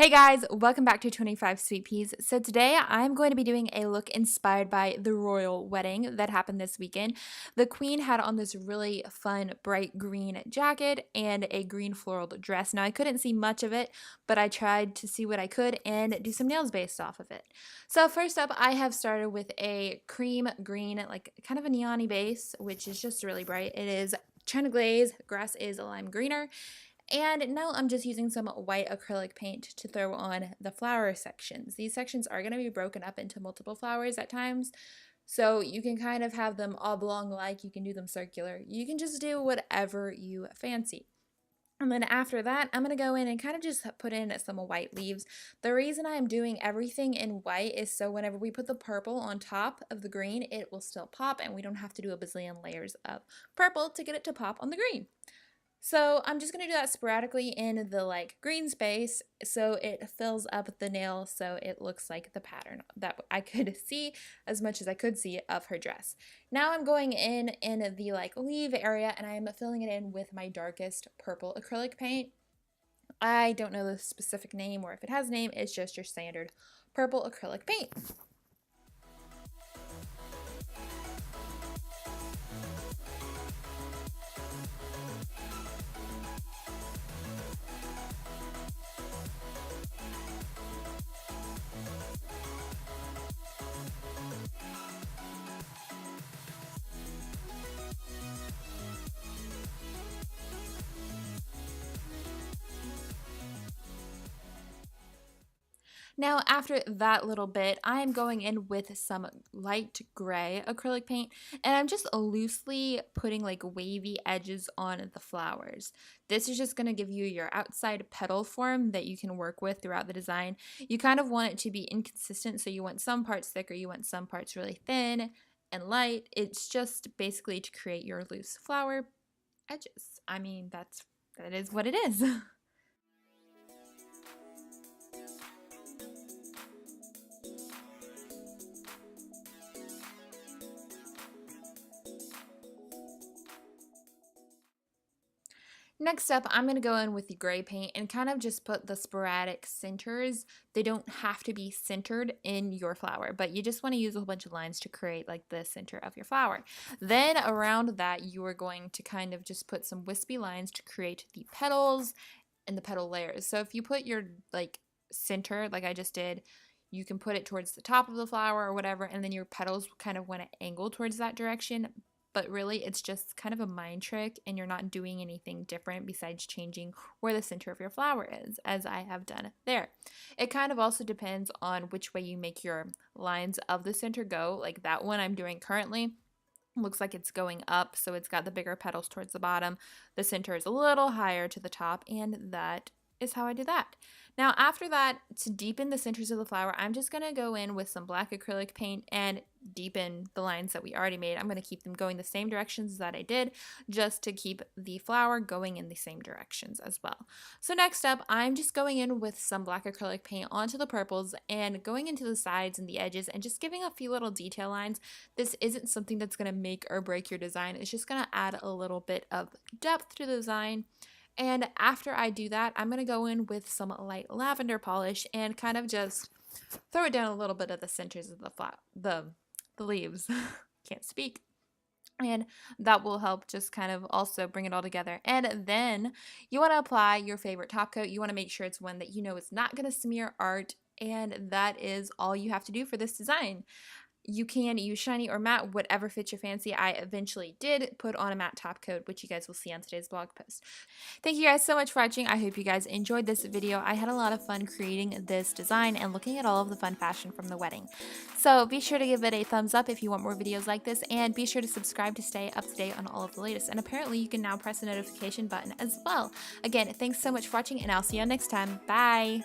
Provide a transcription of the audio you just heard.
Hey guys, welcome back to 25 Sweet Peas. So today I'm going to be doing a look inspired by the royal wedding that happened this weekend. The queen had on this really fun bright green jacket and a green floral dress. Now I couldn't see much of it, but I tried to see what I could and do some nails based off of it. So first up, I have started with a cream green, like kind of a neon-y base, which is just really bright. It is China Glaze, grass is a lime greener. And now I'm just using some white acrylic paint to throw on the flower sections. These sections are going to be broken up into multiple flowers at times, so you can kind of have them oblong-like, you can do them circular. You can just do whatever you fancy. And then after that, I'm going to go in and kind of just put in some white leaves. The reason I'm doing everything in white is so whenever we put the purple on top of the green, it will still pop and we don't have to do a bazillion layers of purple to get it to pop on the green. So I'm just going to do that sporadically in the green space so it fills up the nail so it looks like the pattern that I could see as much as I could see of her dress. Now I'm going in the leaf area and I'm filling it in with my darkest purple acrylic paint. I don't know the specific name or if it has a name, it's just your standard purple acrylic paint. Now after that little bit, I'm going in with some light gray acrylic paint and I'm just loosely putting like wavy edges on the flowers. This is just going to give you your outside petal form that you can work with throughout the design. You kind of want it to be inconsistent, so you want some parts thicker, you want some parts really thin and light. It's just basically to create your loose flower edges. I mean, that is what it is. Next up, I'm going to go in with the gray paint and kind of just put the sporadic centers. They don't have to be centered in your flower, but you just want to use a whole bunch of lines to create like the center of your flower. Then around that, you are going to kind of just put some wispy lines to create the petals and the petal layers. So if you put your center, like I just did, you can put it towards the top of the flower or whatever, and then your petals kind of want to angle towards that direction. But really, it's just kind of a mind trick, and you're not doing anything different besides changing where the center of your flower is, as I have done there. It kind of also depends on which way you make your lines of the center go. Like that one I'm doing currently looks like it's going up, so it's got the bigger petals towards the bottom. The center is a little higher to the top, and that is how I do that. Now after that, to deepen the centers of the flower, I'm just going to go in with some black acrylic paint and deepen the lines that we already made. I'm going to keep them going the same directions that I did, just to keep the flower going in the same directions as well. So next up, I'm just going in with some black acrylic paint onto the purples and going into the sides and the edges and just giving a few little detail lines. This isn't something that's going to make or break your design. It's just going to add a little bit of depth to the design. And after I do that, I'm going to go in with some light lavender polish and kind of just throw it down a little bit of the centers of the leaves. Can't speak. And that will help just kind of also bring it all together. And then you want to apply your favorite top coat. You want to make sure it's one that you know is not going to smear art. And that is all you have to do for this design. You can use shiny or matte, whatever fits your fancy. I eventually did put on a matte top coat, which you guys will see on today's blog post. Thank you guys so much for watching. I hope you guys enjoyed this video. I had a lot of fun creating this design and looking at all of the fun fashion from the wedding. So be sure to give it a thumbs up if you want more videos like this, and be sure to subscribe to stay up to date on all of the latest. And apparently you can now press the notification button as well. Again, thanks so much for watching, and I'll see you next time. Bye!